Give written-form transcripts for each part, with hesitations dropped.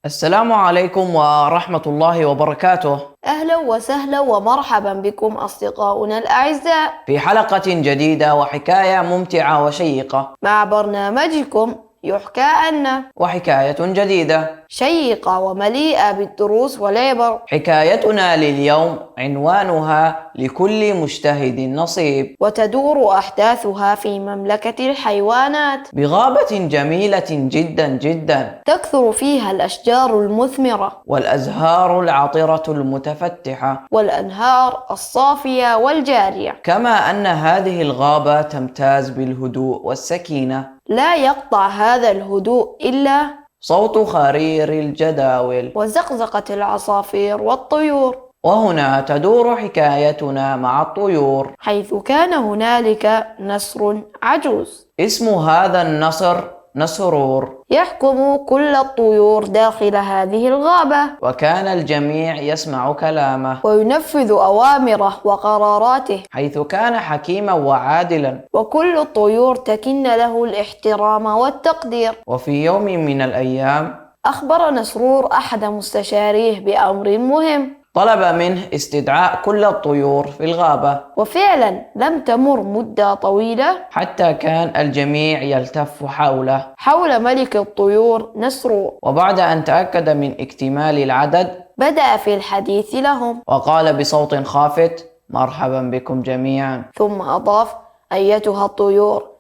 السلام عليكم ورحمة الله وبركاته. أهلا وسهلا ومرحبا بكم أصدقاؤنا الأعزاء في حلقة جديدة وحكاية ممتعة وشيقة مع برنامجكم يحكى عنا، وحكاية جديدة شيقة ومليئة بالدروس والعبر. حكايتنا لليوم عنوانها لكل مجتهد نصيب. وتدور أحداثها في مملكة الحيوانات، بغابة جميلة جدا جدا، تكثر فيها الأشجار المثمرة والأزهار العطرة المتفتحة، والأنهار الصافية والجارية. كما أن هذه الغابة تمتاز بالهدوء والسكينة. لا يقطع هذا الهدوء إلا صوت خرير الجداول وزقزقة العصافير والطيور. وهنا تدور حكايتنا مع الطيور. حيث كان هنالك نسر عجوز اسم هذا النسر نسرور، يحكم كل الطيور داخل هذه الغابة، وكان الجميع يسمع كلامه، وينفذ أوامره وقراراته، حيث كان حكيما وعادلا. وكل الطيور تكن له الاحترام والتقدير. وفي يوم من الأيام أخبر نسرور أحد مستشاريه بأمر مهم، طلب منه استدعاء كل الطيور في الغابة، وفعلا لم تمر مدة طويلة حتى كان الجميع يلتف حوله. حول ملك الطيور نسرور، وبعد أن تأكد من اكتمال العدد بدأ في الحديث لهم، وقال بصوت خافت: مرحبا بكم جميعا. ثم أضاف: أيتها الطيور،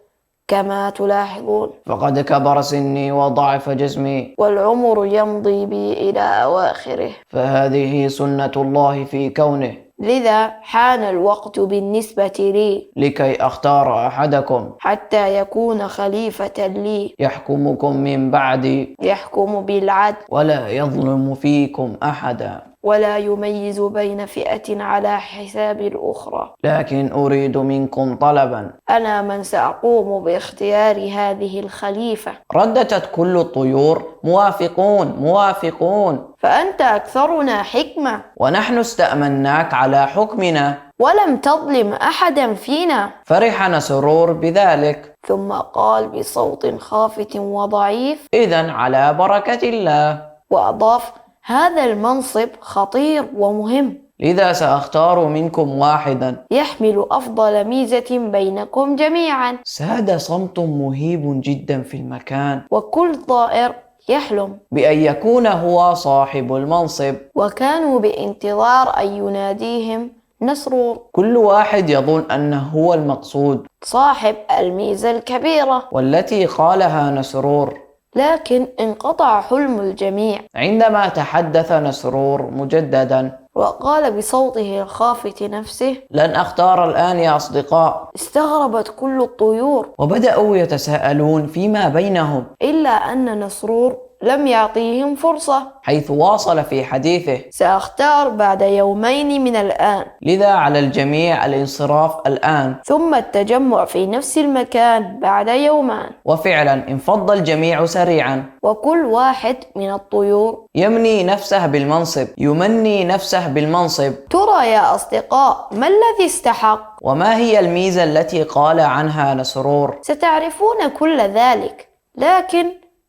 كما تلاحظون فقد كبر سني وضعف جسمي، والعمر يمضي بي إلى أواخره، فهذه سنة الله في كونه، لذا حان الوقت بالنسبة لي لكي أختار أحدكم حتى يكون خليفة لي، يحكمكم من بعدي، يحكم بالعدل ولا يظلم فيكم أحدا، ولا يميز بين فئة على حساب الأخرى. لكن أريد منكم طلبا. أنا من سأقوم باختيار هذه الخليفة. رددت كل الطيور: موافقون موافقون، فأنت أكثرنا حكمة، ونحن استأمناك على حكمنا. ولم تظلم أحدا فينا. فرح نسرور بذلك، ثم قال بصوت خافت وضعيف، إذن على بركة الله. وأضاف: هذا المنصب خطير ومهم، لذا سأختار منكم واحدا. يحمل أفضل ميزة بينكم جميعا. ساد صمت مهيب جدا في المكان، وكل طائر يحلم، بأن يكون هو صاحب المنصب. وكانوا بانتظار أن يناديهم نسرور، كل واحد يظن أنه هو المقصود، صاحب الميزة الكبيرة. والتي قالها نسرور. لكن انقطع حلم الجميع عندما تحدث نسرور مجددا، وقال بصوته الخافت نفسه: لن أختار الآن يا أصدقاء. استغربت كل الطيور، وبدأوا يتساءلون فيما بينهم، إلا أن نسرور لم يعطيهم فرصة، حيث واصل في حديثه: سأختار بعد يومين من الآن. لذا على الجميع الانصراف الآن. ثم التجمع في نفس المكان بعد يومان. وفعلا انفض الجميع سريعا، وكل واحد من الطيور يمني نفسه بالمنصب، يمني نفسه بالمنصب. ترى يا أصدقاء ما الذي استحق؟ وما هي الميزة التي قال عنها نسرور؟ ستعرفون كل ذلك، لكن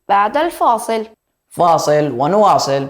بعد الفاصل. فاصل ونواصل.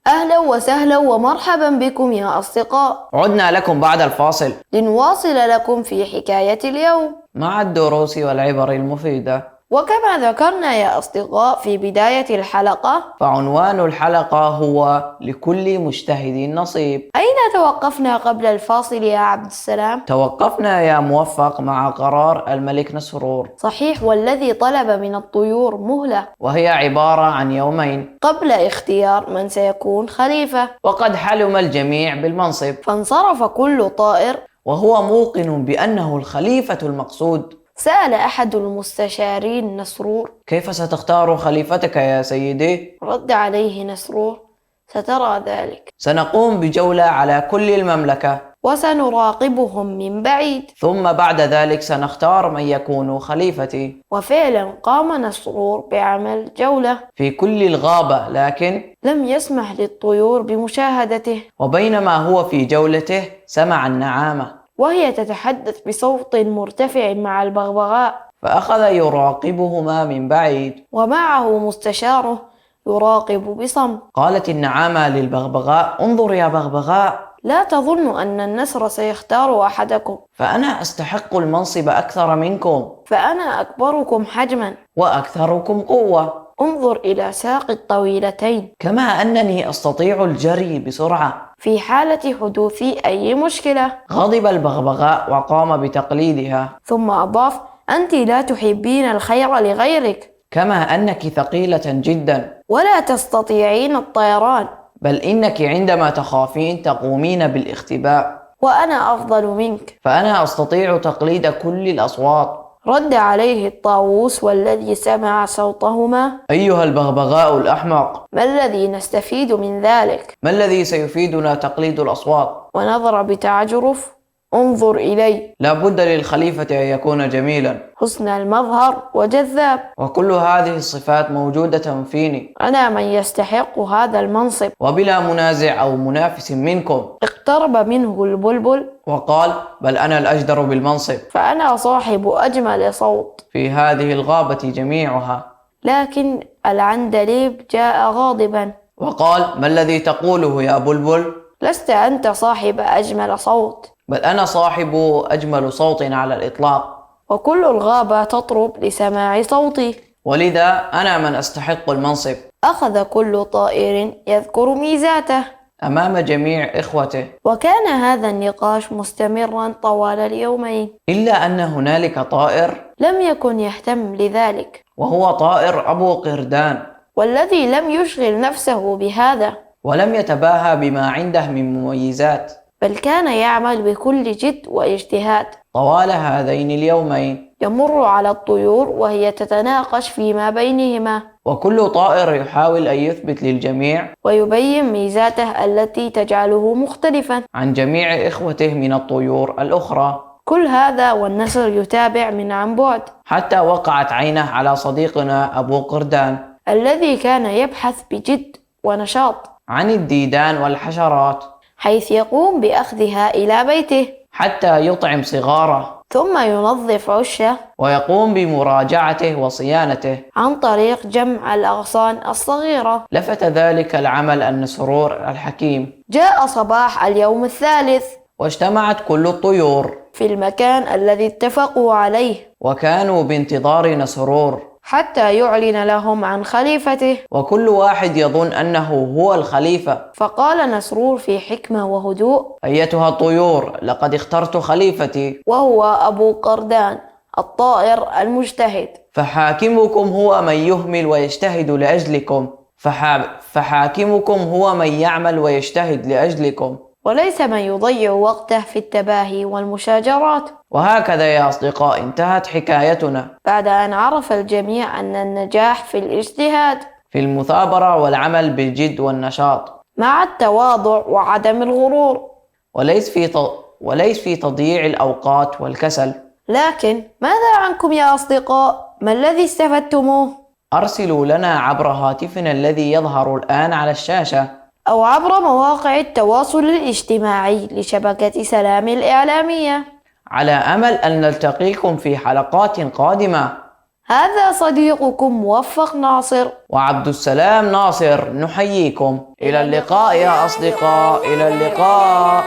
أهلا وسهلا ومرحبا بكم يا أصدقاء. عدنا لكم بعد الفاصل لنواصل لكم في حكاية اليوم مع الدروس والعبر المفيدة. وكما ذكرنا يا أصدقاء في بداية الحلقة، فعنوان الحلقة هو لكل مجتهد نصيب. أين توقفنا قبل الفاصل يا عبد السلام؟ توقفنا يا موفق مع قرار الملك نسرور، صحيح، والذي طلب من الطيور مهلة وهي عبارة عن يومين قبل اختيار من سيكون خليفة. وقد حلم الجميع بالمنصب، فانصرف كل طائر وهو موقن بأنه الخليفة المقصود. سأل أحد المستشارين نسرور: كيف ستختار خليفتك يا سيدي؟ رد عليه نسرور: سترى ذلك. سنقوم بجولة على كل المملكة، وسنراقبهم من بعيد. ثم بعد ذلك سنختار من يكون خليفتي. وفعلا قام مسرور بعمل جولة في كل الغابة، لكن لم يسمح للطيور بمشاهدته، وبينما هو في جولته سمع النعامة وهي تتحدث بصوت مرتفع مع البغبغاء، فأخذ يراقبهما من بعيد. ومعه مستشاره يراقب بصمت. قالت النعامة للبغبغاء: انظر يا بغبغاء، لا تظن أن النسر سيختار أحدكم، فأنا أستحق المنصب أكثر منكم، فأنا أكبركم حجما وأكثركم قوة، انظر إلى ساقي الطويلتين، كما أنني أستطيع الجري بسرعة. في حالة حدوث أي مشكلة. غضب البغبغاء وقام بتقليدها، ثم أضاف: أنت لا تحبين الخير لغيرك، كما أنك ثقيلة جدا، ولا تستطيعين الطيران، بل إنك عندما تخافين تقومين بالاختباء، وأنا أفضل منك. فأنا أستطيع تقليد كل الأصوات. رد عليه الطاووس والذي سمع صوتهما: أيها البغبغاء الأحمق، ما الذي نستفيد من ذلك؟ ما الذي سيفيدنا تقليد الأصوات؟ ونظر بتعجرف: انظر إلي، لا بد للخليفة أن يكون جميلا، حسن المظهر وجذاب، وكل هذه الصفات موجودة فيني، أنا من يستحق هذا المنصب. وبلا منازع أو منافس منكم. اقترب منه البلبل وقال: بل أنا الأجدر بالمنصب، فأنا صاحب أجمل صوت في هذه الغابة جميعها. لكن العندليب جاء غاضبا وقال: ما الذي تقوله يا بلبل؟ لست أنت صاحب أجمل صوت، بل أنا صاحب أجمل صوت على الإطلاق، وكل الغابة تطرب لسماع صوتي، ولذا أنا من أستحق المنصب. أخذ كل طائر يذكر ميزاته أمام جميع إخوته، وكان هذا النقاش مستمرا طوال اليومين. إلا أن هنالك طائر لم يكن يهتم لذلك، وهو طائر أبو قردان، والذي لم يشغل نفسه بهذا، ولم يتباهى بما عنده من مميزات، بل كان يعمل بكل جد واجتهاد. طوال هذين اليومين يمر على الطيور وهي تتناقش فيما بينهما، وكل طائر يحاول أن يثبت للجميع ويبين ميزاته التي تجعله مختلفا عن جميع إخوته من الطيور الأخرى. كل هذا والنسر يتابع من عن بعد، حتى وقعت عينه على صديقنا أبو قردان الذي كان يبحث بجد ونشاط عن الديدان والحشرات، حيث يقوم بأخذها إلى بيته، حتى يطعم صغاره، ثم ينظف عشه ويقوم بمراجعته وصيانته عن طريق جمع الأغصان الصغيرة. لفت ذلك العمل النسرور الحكيم. جاء صباح اليوم الثالث، واجتمعت كل الطيور في المكان الذي اتفقوا عليه، وكانوا بانتظار نسرور حتى يعلن لهم عن خليفته. وكل واحد يظن أنه هو الخليفة. فقال نسرور في حكمة وهدوء: أيتها الطيور، لقد اخترت خليفتي، وهو أبو قردان الطائر المجتهد. فحاكمكم هو من يهمل ويجتهد لأجلكم، فحاكمكم هو من يعمل ويجتهد لأجلكم، وليس من يضيع وقته في التباهي والمشاجرات. وهكذا يا أصدقاء انتهت حكايتنا بعد أن عرف الجميع أن النجاح في الاجتهاد، في المثابرة والعمل بالجد والنشاط، مع التواضع وعدم الغرور، وليس في تضييع الأوقات والكسل. لكن ماذا عنكم يا أصدقاء؟ ما الذي استفدتموه؟ أرسلوا لنا عبر هاتفنا الذي يظهر الآن على الشاشة، أو عبر مواقع التواصل الاجتماعي لشبكة سلام الإعلامية، على أمل أن نلتقيكم في حلقات قادمة. هذا صديقكم موفق ناصر وعبد السلام ناصر، نحييكم. إلى اللقاء يا أصدقاء، إلى اللقاء.